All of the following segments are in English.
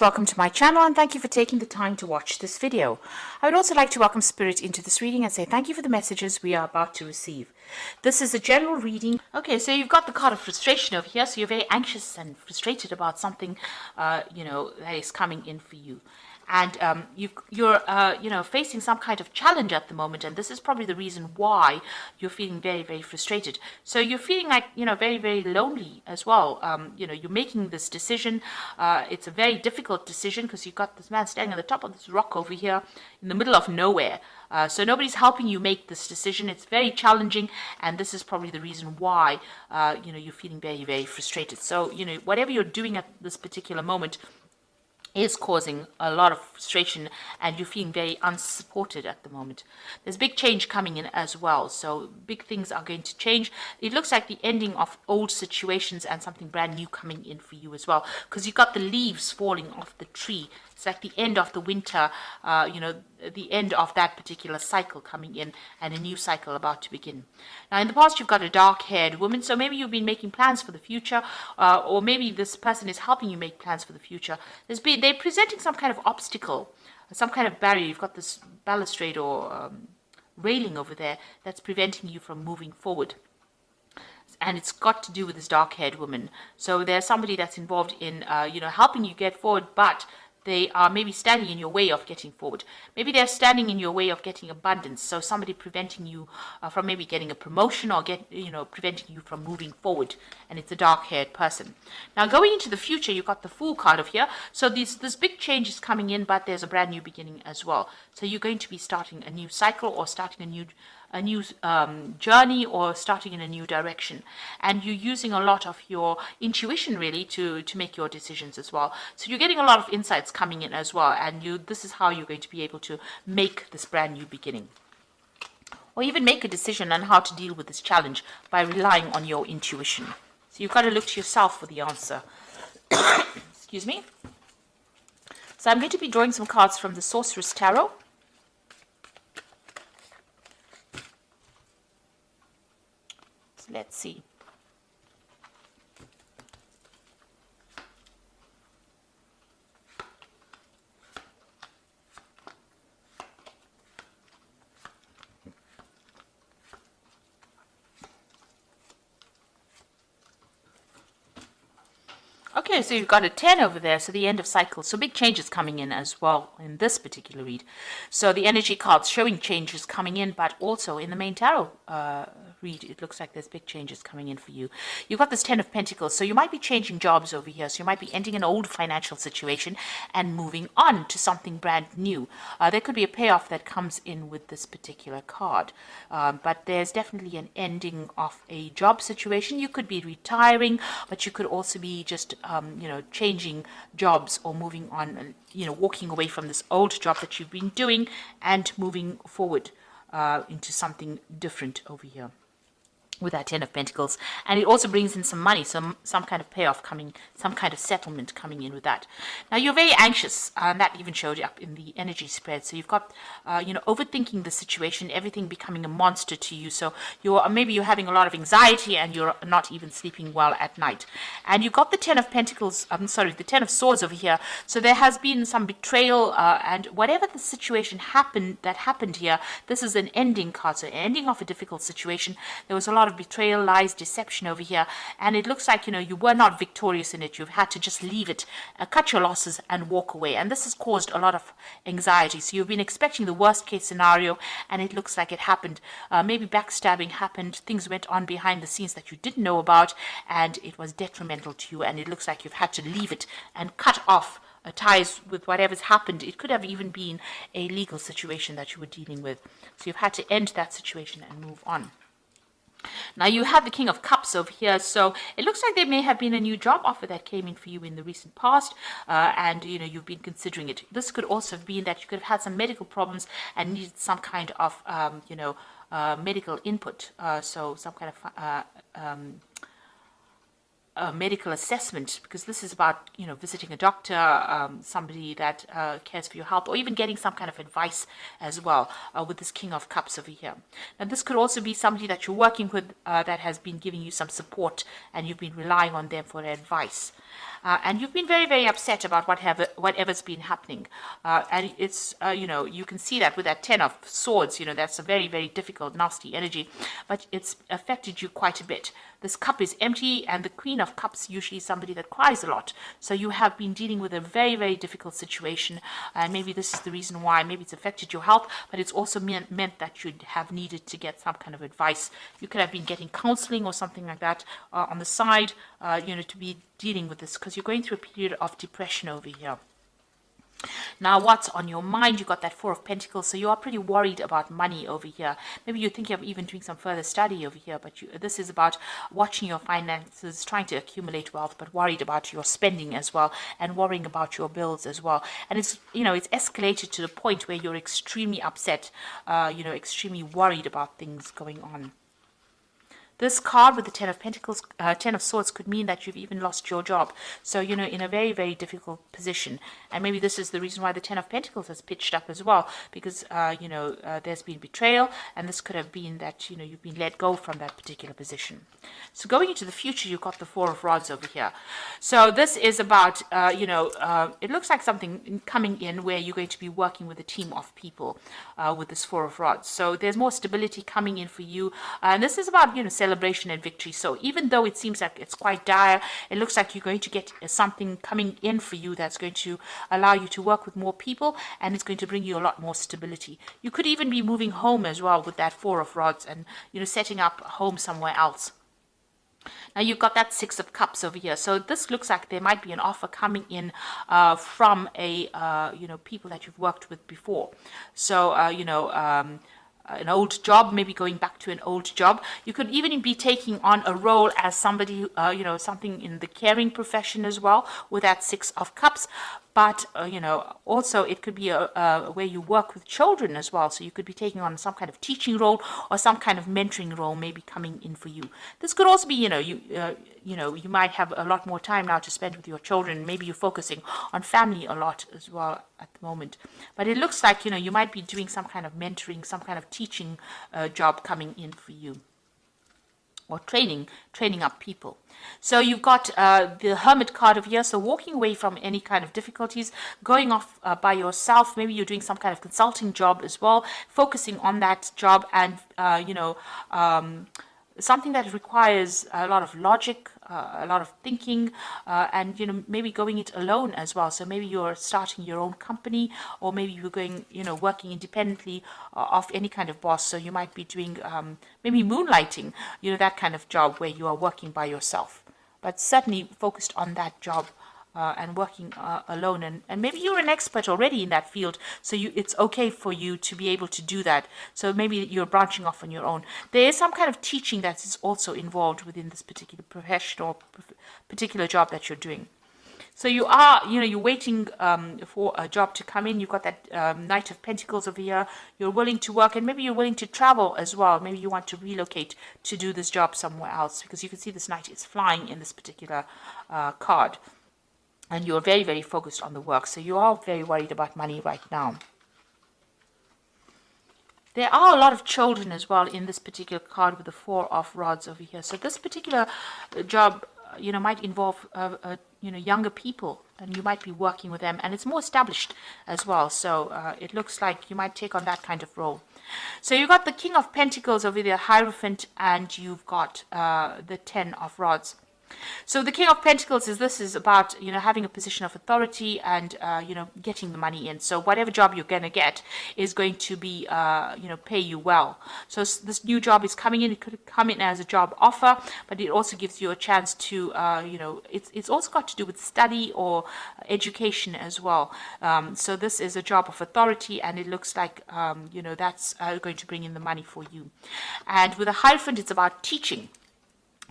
welcome to my channel and thank you for taking the time to watch this video. I would also like to welcome Spirit into this reading and say thank you for the messages we are about to receive. This is a general reading. Okay, so you've got the card of frustration over here, so you're very anxious and frustrated about something, that is coming in for you. And you're facing some kind of challenge at the moment, and this is probably the reason why you're feeling very, very frustrated. So you're feeling like, very, very lonely as well. You're making this decision. It's a very difficult decision because you've got this man standing on the top of this rock over here in the middle of nowhere. So nobody's helping you make this decision. It's very challenging, and this is probably the reason why, you're feeling very, very frustrated. So, whatever you're doing at this particular moment is causing a lot of frustration, and you're feeling very unsupported at the moment. There's big change coming in as well, so big things are going to change. It looks like the ending of old situations and something brand new coming in for you as well, because you've got the leaves falling off the tree. It's like the end of the winter, the end of that particular cycle coming in, and a new cycle about to begin. Now, in the past, you've got a dark-haired woman, so maybe you've been making plans for the future, or maybe this person is helping you make plans for the future. They're presenting some kind of obstacle, some kind of barrier. You've got this balustrade or railing over there that's preventing you from moving forward. And it's got to do with this dark-haired woman. So there's somebody that's involved in, helping you get forward, but they are maybe standing in your way of getting forward. Maybe they're standing in your way of getting abundance. So somebody preventing you from maybe getting a promotion, or preventing you from moving forward. And it's a dark-haired person. Now, going into the future, you've got the Fool card of here. So this big change is coming in, but there's a brand new beginning as well. So you're going to be starting a new cycle, or starting a new journey, or starting in a new direction, and you're using a lot of your intuition really to make your decisions as well. So you're getting a lot of insights coming in as well, and this is how you're going to be able to make this brand new beginning, or even make a decision on how to deal with this challenge by relying on your intuition. So you've got to look to yourself for the answer. Excuse me. So I'm going to be drawing some cards from the Sorceress Tarot. Let's see. Okay, so you've got a 10 over there, so the end of cycle. So big changes coming in as well in this particular read. So the energy cards showing changes coming in, but also in the main tarot read, it looks like there's big changes coming in for you. You've got this 10 of Pentacles, so you might be changing jobs over here. So you might be ending an old financial situation and moving on to something brand new. There could be a payoff that comes in with this particular card, but there's definitely an ending of a job situation. You could be retiring, but you could also be just changing jobs or moving on, walking away from this old job that you've been doing and moving forward into something different over here with that 10 of Pentacles. And it also brings in some money, some kind of payoff coming, some kind of settlement coming in with that. Now, you're very anxious, and that even showed up in the energy spread. So you've got, overthinking the situation, everything becoming a monster to you. So maybe you're having a lot of anxiety, and you're not even sleeping well at night. And you've got the 10 of Pentacles, the 10 of Swords over here. So there has been some betrayal, and whatever the situation that happened here, this is an ending card, so ending of a difficult situation. There was a lot of betrayal, lies, deception over here, and it looks like you were not victorious in it. You've had to just leave it, cut your losses and walk away, and this has caused a lot of anxiety. So you've been expecting the worst case scenario, and it looks like it happened. Maybe backstabbing happened, things went on behind the scenes that you didn't know about, and it was detrimental to you, and it looks like you've had to leave it and cut off ties with whatever's happened. It could have even been a legal situation that you were dealing with, so you've had to end that situation and move on. Now, you have the King of Cups over here, so it looks like there may have been a new job offer that came in for you in the recent past, and you've been considering it. This could also have been that you could have had some medical problems and needed some kind of medical input, so some kind of medical assessment, because this is about visiting a doctor, somebody that cares for your health, or even getting some kind of advice as well with this King of Cups over here. Now, this could also be somebody that you're working with that has been giving you some support, and you've been relying on them for advice. And you've been very, very upset about whatever's been happening. And it's, you can see that with that 10 of swords, that's a very, very difficult, nasty energy, but it's affected you quite a bit. This cup is empty, and the Queen of Cups usually is somebody that cries a lot. So you have been dealing with a very, very difficult situation, and maybe this is the reason why. Maybe it's affected your health, but it's also meant that you'd have needed to get some kind of advice. You could have been getting counseling or something like that on the side, to be dealing with this, because you're going through a period of depression over here. Now, what's on your mind? You got that Four of Pentacles, so you are pretty worried about money over here. Maybe you're thinking of even doing some further study over here, but this is about watching your finances, trying to accumulate wealth, but worried about your spending as well, and worrying about your bills as well. And it's, it's escalated to the point where you're extremely upset, extremely worried about things going on. This card with the 10 of Pentacles, 10 of Swords could mean that you've even lost your job. So, in a very, very difficult position. And maybe this is the reason why the 10 of Pentacles has pitched up as well. Because, there's been betrayal. And this could have been that, you've been let go from that particular position. So going into the future, you've got the Four of Rods over here. So this is about, it looks like something coming in where you're going to be working with a team of people with this Four of Rods. So there's more stability coming in for you. And this is about, celebration and victory. So even though it seems like it's quite dire, it looks like you're going to get something coming in for you that's going to allow you to work with more people, and it's going to bring you a lot more stability. You could even be moving home as well with that Four of Rods, and setting up home somewhere else. Now you've got that Six of Cups over here. So this looks like there might be an offer coming in from a people that you've worked with before. So an old job, maybe going back to an old job. You could even be taking on a role as somebody, something in the caring profession as well, with that Six of Cups. But, also it could be where you work with children as well. So you could be taking on some kind of teaching role or some kind of mentoring role maybe coming in for you. This could also be, you might have a lot more time now to spend with your children. Maybe you're focusing on family a lot as well at the moment. But it looks like, you might be doing some kind of mentoring, some kind of teaching job coming in for you. Or training up people. So you've got the Hermit card over here. So walking away from any kind of difficulties, going off by yourself. Maybe you're doing some kind of consulting job as well, focusing on that job, and something that requires a lot of logic, a lot of thinking, and maybe going it alone as well. So maybe you're starting your own company, or maybe you're going working independently of any kind of boss. So you might be doing maybe moonlighting, that kind of job where you are working by yourself, but certainly focused on that job. And working alone, and maybe you're an expert already in that field, so it's okay for you to be able to do that. So maybe you're branching off on your own. There is some kind of teaching that is also involved within this particular profession or particular job that you're doing. So you are, you're waiting for a job to come in. You've got that Knight of Pentacles over here. You're willing to work, and maybe you're willing to travel as well. Maybe you want to relocate to do this job somewhere else, because you can see this Knight is flying in this particular card. And you're very, very focused on the work. So you are very worried about money right now. There are a lot of children as well in this particular card with the Four of Rods over here. So this particular job, might involve, younger people. And you might be working with them. And it's more established as well. So it looks like you might take on that kind of role. So you've got the King of Pentacles over there, Hierophant. And you've got the 10 of Rods. So the King of Pentacles is about, having a position of authority and, getting the money in. So whatever job you're going to get is going to be, pay you well. So this new job is coming in. It could come in as a job offer, but it also gives you a chance to, it's also got to do with study or education as well. So this is a job of authority, and it looks like, that's going to bring in the money for you. And with a Hierophant, it's about teaching.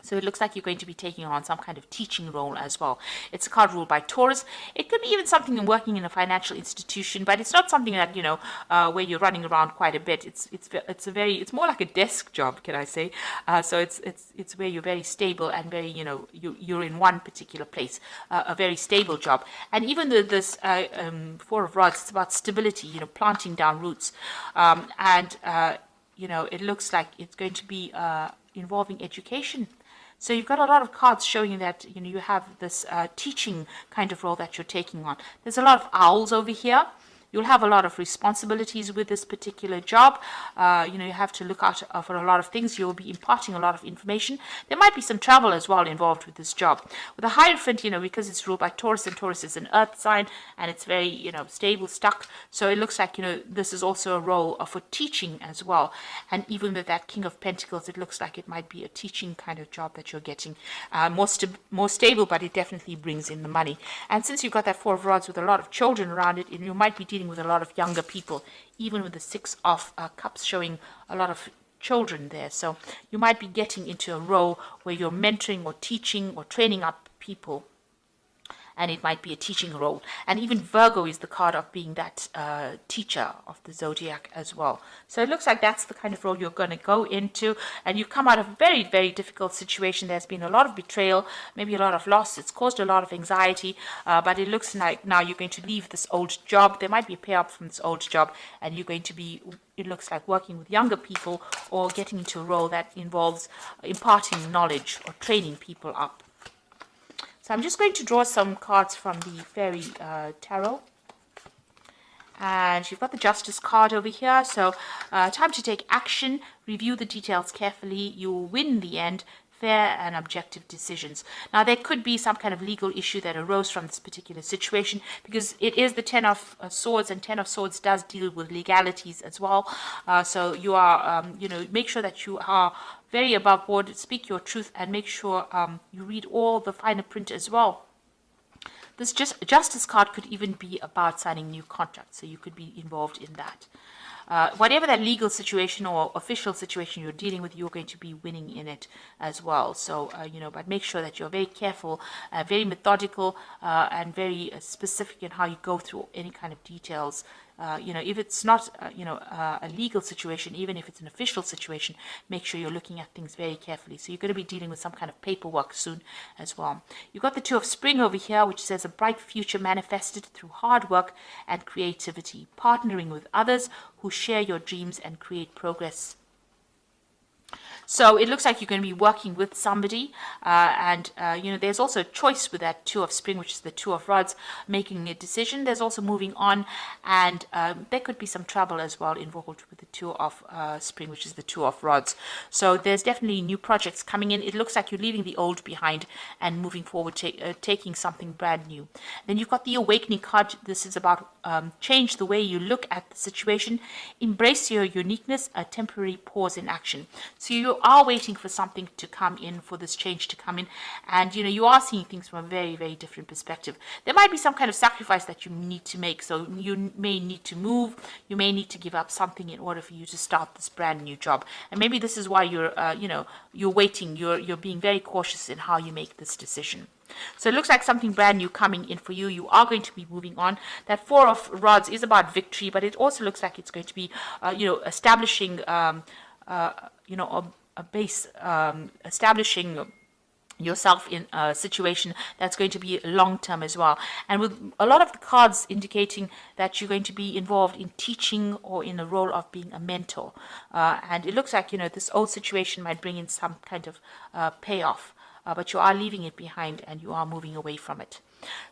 So it looks like you're going to be taking on some kind of teaching role as well. It's a card ruled by Taurus. It could be even something in working in a financial institution, but it's not something that, where you're running around quite a bit. It's more like a desk job, can I say? So it's where you're very stable and very, you're in one particular place, a very stable job. And even this Four of Rods, it's about stability, planting down roots. It looks like it's going to be involving education. So you've got a lot of cards showing that, you know, you have this teaching kind of role that you're taking on. There's a lot of owls over here. You'll have a lot of responsibilities with this particular job. You know, you have to look out for a lot of things. You'll be imparting a lot of information. There might be some travel as well involved with this job. With the Hierophant, you know, because it's ruled by Taurus, and Taurus is an earth sign, and it's very, you know, stable, stuck. So it looks like, you know, this is also a role for teaching as well. And even with that King of Pentacles, it looks like it might be a teaching kind of job that you're getting. More stable, but it definitely brings in the money. And since you've got that Four of Rods with a lot of children around it, you might be dealing with a lot of younger people, even with the Six of Cups showing a lot of children there. So you might be getting into a role where you're mentoring or teaching or training up people, and it might be a teaching role. And even Virgo is the card of being that teacher of the zodiac as well. So it looks like that's the kind of role you're going to go into, and you've come out of a very, very difficult situation. There's been a lot of betrayal, maybe a lot of loss. It's caused a lot of anxiety, but it looks like now you're going to leave this old job. There might be a payoff from this old job, and you're going to be, it looks like, working with younger people or getting into a role that involves imparting knowledge or training people up. So I'm just going to draw some cards from the Fairy Tarot. And you've got the Justice card over here. So time to take action, review the details carefully. You will win in the end. Fair and objective decisions. Now, there could be some kind of legal issue that arose from this particular situation, because it is the Ten of Swords, and Ten of Swords does deal with legalities as well. So you are, you know, make sure that you are very above board, speak your truth, and make sure you read all the finer print as well. This Justice card could even be about signing new contracts, so you could be involved in that. Whatever that legal situation or official situation you're dealing with, you're going to be winning in it as well. So, you know, but make sure that you're very careful, very methodical, and very specific in how you go through any kind of details. You know, if it's not, you know, a legal situation, even if it's an official situation, make sure you're looking at things very carefully. So you're going to be dealing with some kind of paperwork soon as well. You've got the Two of Spring over here, which says a bright future manifested through hard work and creativity, partnering with others who share your dreams and create progress. So it looks like you're going to be working with somebody, and you know, there's also a choice with that Two of Spring, which is the Two of Rods, making a decision. There's also moving on, and there could be some trouble as well involved with the Two of Spring, which is the Two of Rods. So there's definitely new projects coming in. It looks like you're leaving the old behind and moving forward, taking something brand new. Then you've got the Awakening card. This is about change the way you look at the situation, embrace your uniqueness, a temporary pause in action. So you are waiting for something to come in, for this change to come in, and you know, you are seeing things from a very, very different perspective. There might be some kind of sacrifice that you need to make, so you may need to move, you may need to give up something in order for you to start this brand new job. And maybe this is why you're you know, you're waiting, you're being very cautious in how you make this decision. So it looks like something brand new coming in for you. You are going to be moving on. That Four of Rods is about victory, but it also looks like it's going to be, you know, establishing, you know, a base, establishing yourself in a situation that's going to be long-term as well. And with a lot of the cards indicating that you're going to be involved in teaching or in a role of being a mentor. And it looks like, you know, this old situation might bring in some kind of payoff. But you are leaving it behind and you are moving away from it.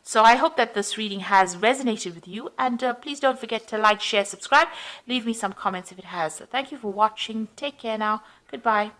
So I hope that this reading has resonated with you, and please don't forget to like, share, subscribe, leave me some comments if it has. Thank you for watching. Take care now. Goodbye.